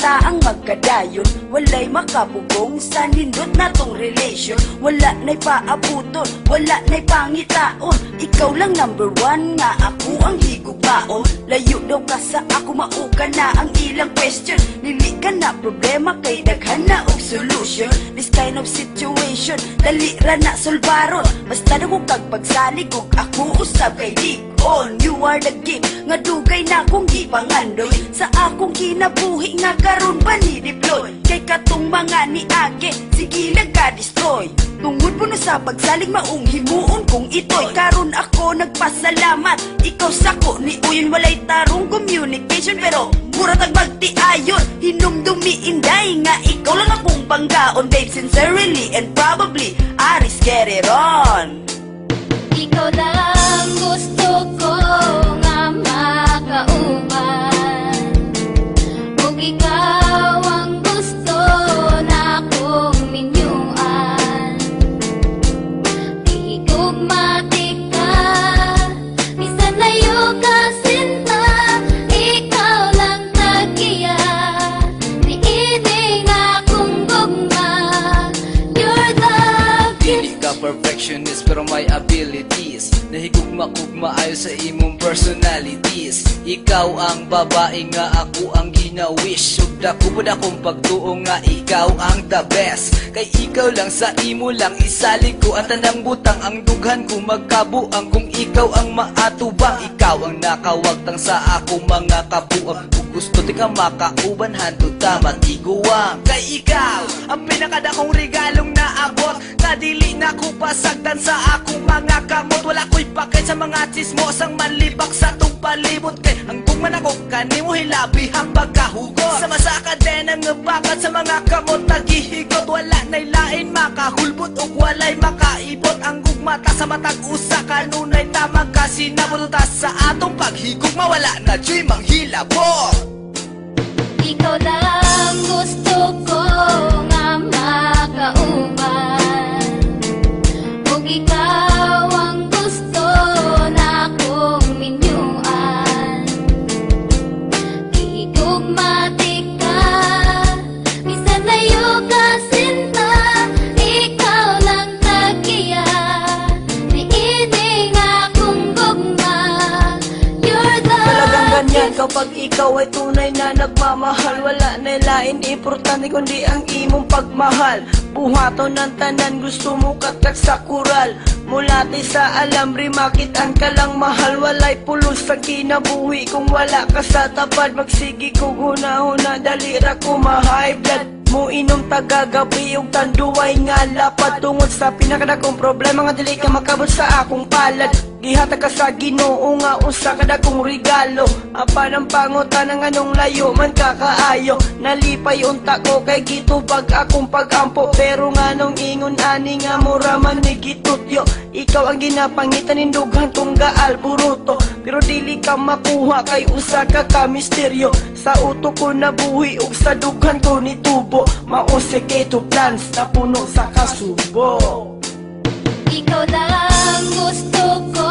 ta ang magkadayon. Walay makapugong sa nindot na tong relation. Wala na'y paabuton, wala na'y pangitaon. Ikaw lang number one, nga ako ang higugmaon. Layo daw ka sa ako, mauka na ang ilang question. Lili ka na problema, kay daghan na og solution. This kind of situation, dali ra na solbaron. Basta na ko kag pagsalig ug ako usab kay di on. You are the gift, nga dugay na kong gipangandoy. Sa akong kinabuhi nga karon pa ni deploy. Kay katong mga ni age, sige lang ka-destroy. Tungod po na sa pagsalig maong himuon kong ito'y. Karon ako nagpasalamat, ikaw sako ni uyon. Walay tarong communication pero mura tag magtiayon. Hinumdumi inday nga ikaw lang akong banggaon. Babe, sincerely and probably Aris, get it on. Ikaw lang gusto ko nga makauban, ug ikaw ang gusto na kong minyuan. Higugmatik ka, bisan layo ka sinta, ikaw lang tagiya, niining akong gugma. You're the Dili ka perfectionist pero may abilities. Nahigugma-gugma ayo sa imong personalities. Ikaw ang babae nga ako ang gina-wish. Sugda ko po na kong pagtuo nga ikaw ang the best. Kay ikaw lang sa imo lang isalig ko. At tanang butang ang dughan ko magkabuang. Kung ikaw ang maatubang, ikaw ang nakawagtang sa ako mga kabuang. Kung gusto di ka makauban, hando tamat iguang. Kay ikaw ang pinakadakong regalong naabot. Kadili na ko pasagdan sa akong mga kamot. Wala ko'y pakay sa mga chismosang manlibak sa tong palibot. Kay hanggang man ako kanimo hilabi ang pagkahugot. Sama sa kadena nga bakat sa mga kamot nagihigot. Wala na'y lain makahulbot o walay makaibot. Ang gugmata sa matag usa kanunay tamag kasinabot. Sa atong paghigugma wala na dyo'y manghilabot. ikaw lang gusto ko nga makauban, ug ikaw ang gusto na kong minyuan. Higugmatik ka, bisan layo ka sinta, ikaw lang tagiya, niining akong gugma. You're the Talagang ganyan kapag ikaw ay tunay na nagmamahal. Wala na lain importante kundi ang imong pagmahal. Buhaton ng tanan gusto mo katak sa kural. Mulati sa alamri makitaan ka lang mahal. Walay pulos sa kinabuhi kung wala ka sa tapad. Magsigi ko huna-huna dalira ko ma-high blood. Mo inom tagagabi yung tanduay nga lapad. Tungod sa pinakadakong problema nga dili ka makabot sa akong palad. Gihatag ka sa Ginoo nga usa kada kong regalo. Apan ang pangutan ng anong layo man kakaayo. Nalipay unta ko kay gitubag akong pagampo. Pero nga nung ingon ani nga mura man ni gitutyo. Ikaw ang ginapangitan nindughan kong gaal buruto. Pero dili ka makuha kay usa ka misteryo. Sa utok ko nabuhi ug sa dughan ko ni tubo. Mausik ito plans na puno sa kasubo. ikaw lang gusto ko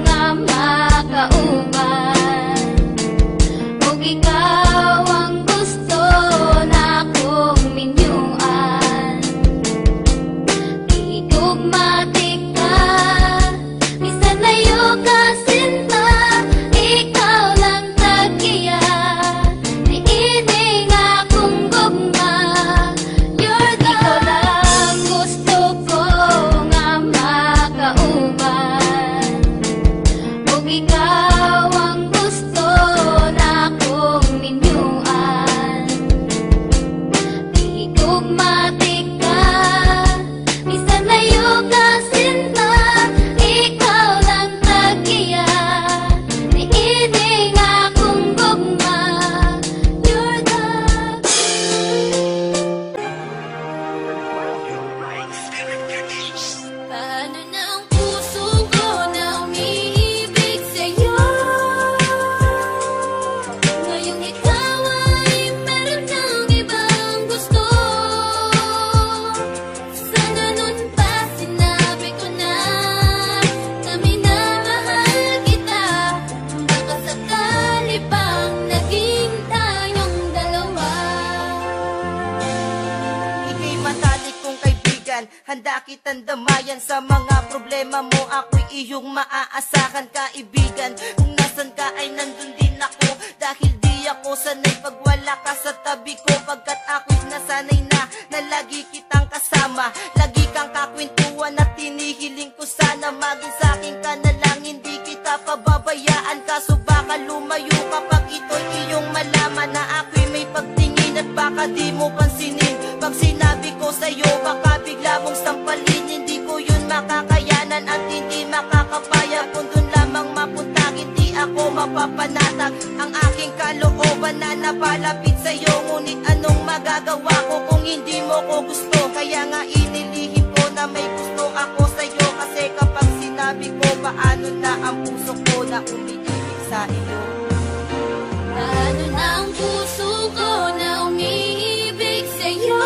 nga makauban, ug ikaw ang gusto na kong minyuan. Higugmatik ka, bisan layo ka sinta, ikaw lang tagiya, niining akong gugma. You're the ikaw lang gusto ko nga makauban, handa kitang damayan sa mga problema mo. Ako'y iyong maaasahan, kaibigan. Kung nasan ka ay nandun din ako, dahil di ako sanay pag wala ka sa tabi ko. Pagkat ako'y nasanay na lagi kitang kasama, lagi kang kakwentuhan at tinihiling ko sana maging sa'kin ka na lang, hindi kita pababayaan. Kaso baka lumayo kapag ito'y iyong malaman na ako'y may pagtingin at baka di mo pansinin. Pag sinabi ko sa'yo baka bigla mong sampalin, hindi ko yun makakayanan at hindi makakapaya. Kung dun lamang mapunta hindi ako mapapanatag ang aking kalooban na napalapit sa'yo. Ngunit anong magagawa ko kung hindi mo ko gusto? Kaya nga inilihim ko na may gusto ako sa'yo, kasi kapag sinabi ko paano na ang puso ko na umiibig sa iyo. Paano na ang puso ko na umiibig sa'yo?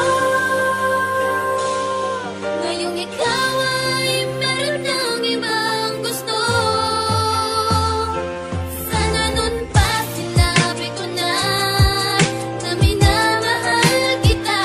Ngayong ikaw ay meron ng ibang gusto. Sana nun pa sinabi ko na minamahal kita.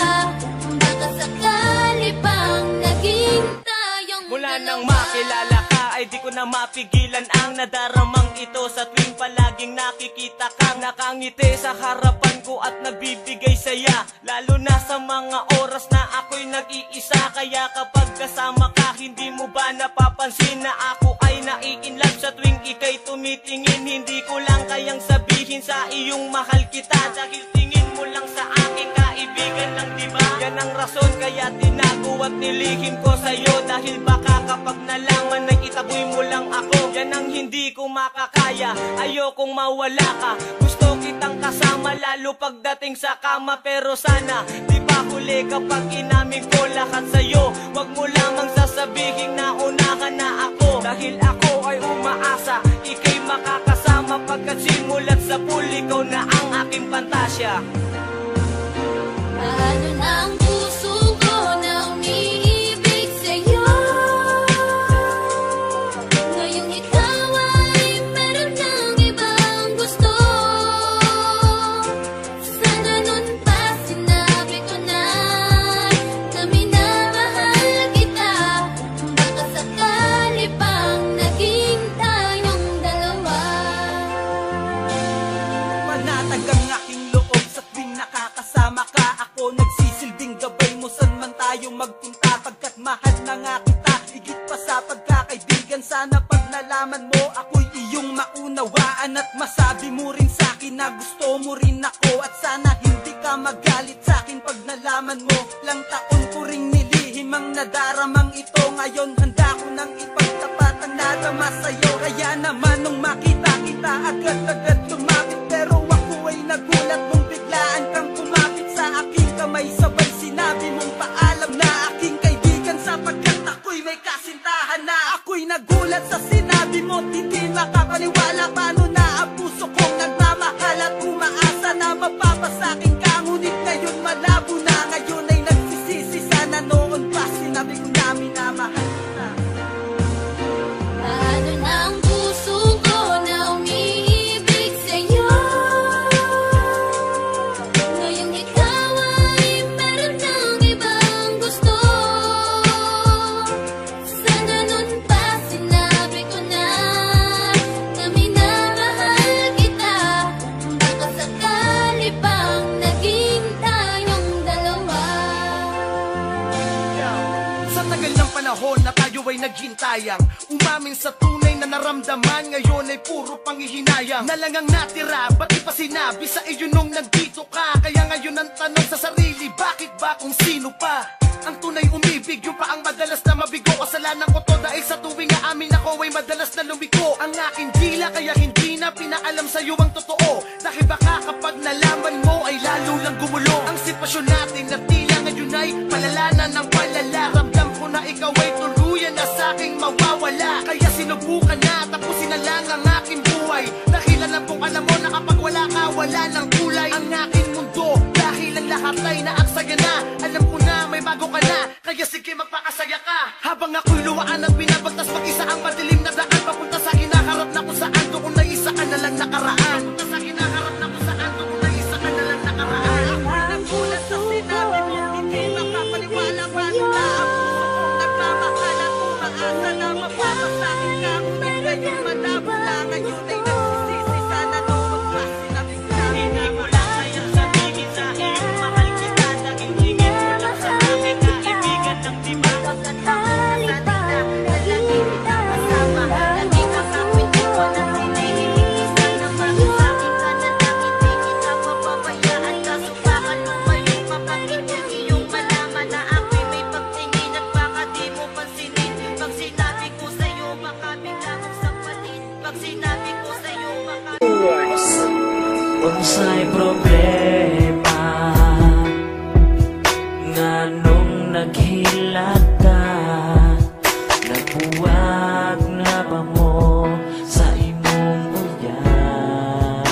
Baka sakali pang naging tayong Mula dalawa. nang makilala ka ay di ko na mapigilan ang nadaramang ito. Sa tuwing palaging nakikita kang nakangiti sa harapan ko at nagbibigay saya, lalo na sa mga oras na ako'y nag-iisa. Kaya kapag kasama ka, hindi mo ba napapansin na ako ay nai-inlove sa tuwing ika'y tumitingin? Hindi ko lang kayang sabihin sa iyong mahal kita, dahil tingin mo lang sa aking kaibigan lang, diba? Yan ang rason kaya tinago at nilihim ko sa'yo, dahil baka kapag nalaman na itaboy mo lang ako, yan ang hindi ko makakaya. Ayokong mawala ka, gusto kitang kasama lalo pagdating sa kama. Pero sana di pa huli kapag inamin ko lahat sa'yo. Wag mo lamang sasabihin na unahan na ako, dahil ako ay umaasa ika'y makakasama. Pagkat simulat sa pool, ikaw na ang aking pantasya. Paano na ang puso ko na umiibig sa'yo? Ngayong ikaw ay meron ng ibang gusto. Sana nun pa sinabi ko na minamahal kita. Baka sakali pang naging tayong dalawa. Panatag ang aking loob sa tuwing nakakasama ka. Ako nagsisilbing gabay mo saan man tayo magpunta. Pagkat mahal na nga kita, higit pa sa pagkakaibigan. Sana pag nalaman mo ako'y iyong maunawaan, at masabi mo rin sa'kin na gusto mo rin ako. At sana hindi ka magalit sa'kin pag nalaman mo. Lang taon ko ring nilihim ang nadaramang ito. Ngayon handa ko nang ipagtapat ang nadama sa'yo. Kaya naman nung makita kita, agad-agad lumapit. Pero ako ay nagulat nung biglaan kang kumapit sa aking kamay. Sabay sinabi mong paalam na aking kaibigan, sapagkat ako'y may kasintahan na. Ako'y nagulat sa sinabi mo, hindi makapaniwala. Paano na ang puso kong nagmamahal at umaasa na mapapasakin ka. Ngunit ngayon malabo na, ngayon ay nagsisisi. Sana noon pa sinabi ko na minamahal kita. Paano na ang puso ko na umiibig sa'yo? Ngayong ikaw ay meron ng ibang gusto. Sana nun pa sinabi ko na minamahal kita. Baka sakali pang naging tayong dalawa. Sa tagal ng panahon na tayo ay naghintayang, umamin sa tunay na naramdaman, ngayon ay puro panghihinayang. Na lang ang natira, ba't di pa sinabi sa iyo nung nandito ka? Kaya ngayon ang tanong sa sarili, bakit ba kung sino pa? Ang tunay umibig, yung pa ang madalas na mabigo. Kasalanan ko to dahil sa tuwing na amin ako ay madalas na lumiko ang aking dila. Kaya hindi na pinaalam sa'yo ang totoo, dahil baka kapag nalaman mo ay lalo lang gumulo ang sitwasyon natin, na tila ngayon ay palala na ng palala. Ramdam ko na ikaw ay tuluyan na sa'king mawawala. Kaya sinubukan na tapusin na lang ang aking buhay, dahil alam kong alam mo na kapag wala ka, wala ng kulay ang aking mundo. Dahil ang lahat ay naaksaya na, alam ko na may bago ka na. Kaya sige magpakasaya ka, habang ako'y luwaan at binabagtas mag-isa ang madilim na daan. Papunta sa kinaharap na kung saan, doon na isa ka na lang nakaraan. Papunta sa kinaharap na kung saan, doon na isa ka na lang nakaraan. Ako'y nagulat sa sinabi mo, hindi makapaniwala. Paano na ang puso kong unsay problema nganong naghilat ka, nagbuwag na ba mo sa imong uyan?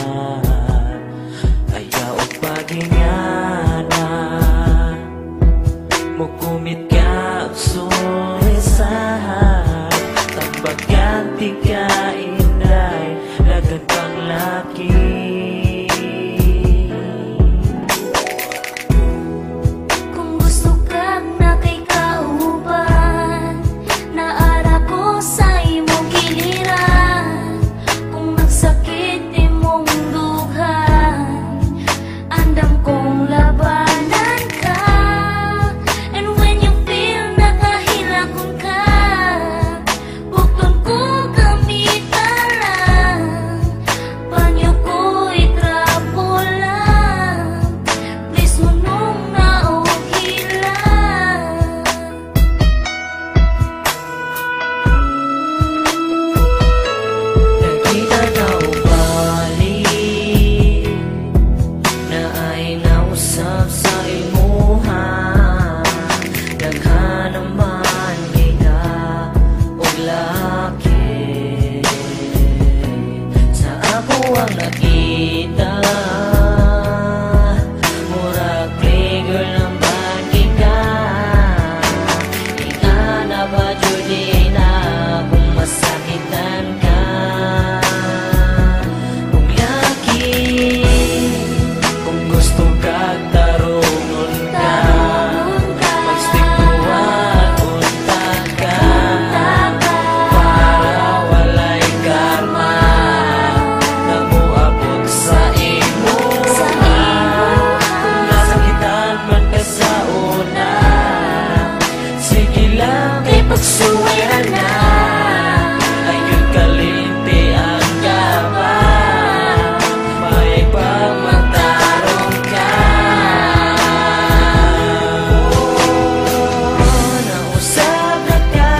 Ayaw og pagingana, mukumit ka og sulisahan, tambagan ti ka inday, lagan pang laki. Kung gusto kang nakikauban, naara ko sa imong giliran. Kung nagsakit imong dughan, andam kong labanan ka. And when you feel nakahilakon ka, bukton ko gamitan lang, panyo ko itrapo lang. Please hunong na og hilang. Nakita na ubalik na ay nausap sa imuha, daghan naman kita og laki. Sa ako ang nakita, murag playgirl ng bagika. Ika na ba Judy na kung masakitan ka? Kung laki, kung gusto ka tarungon ka, magstick tuwag unta ka, para walay karma na muabot sa imo. Kung nasakitan man ka sa una, sige lang kay pagsuwayan na. Ayun kalimti ang gaba, may pagmatarong ka. Nausap na ka,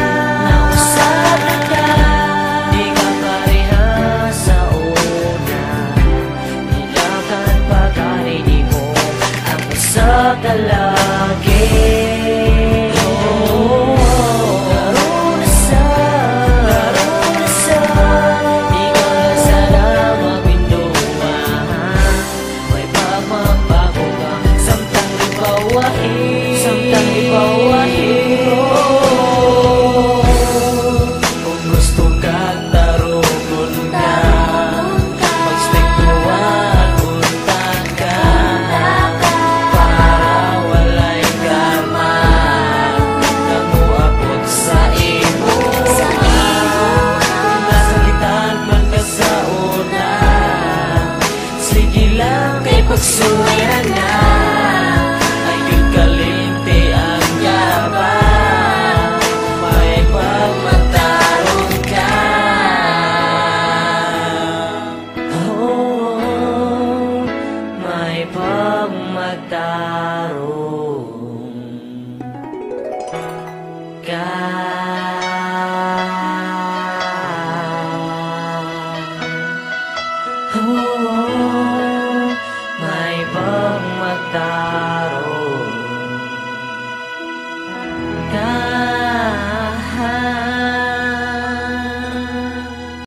di ka parehas sa una. Nilakan pa kanini mo ang usap na lagi. Di ka sana mapinduan, may pagmabago ka, samtang ipawahin. Kung gusto ka tarungon ka, magstick tuwag unta ka, para walay karma na muabot sa imo. Nasakitan man ka sa una, sige lang kay pagsuwayan na. Ayun kalimti ang yaba, may pagmatarong ka. Oh, may pagmatarong